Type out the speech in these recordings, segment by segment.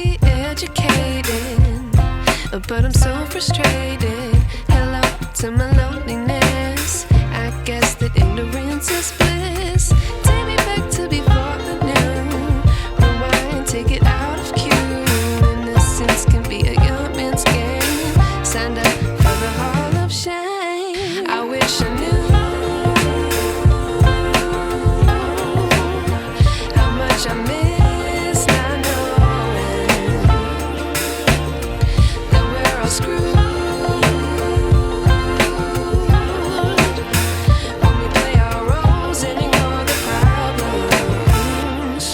be educated, but I'm so frustrated. Hello to my loneliness. I guess that ignorance is bliss. Take me back to before I knew. Rewind, take it out of cue. Innocence can be a young man's game. Signed up for the hall of shame. I wish I knew how much I miss not knowing that we're all screwed when we play our roles and ignore the problems.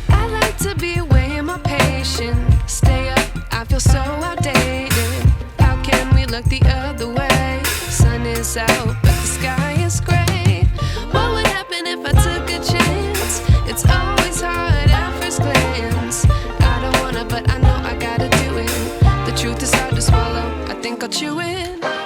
I like to be away in my patience. Stay up, I feel so outdated. How can we look the other way? Sun is out, but the sky is gray. What would happen if I took a chance? It's always hard at first glance. I don't wanna, but I know I gotta do it. The truth is hard to swallow, I think I'll chew it.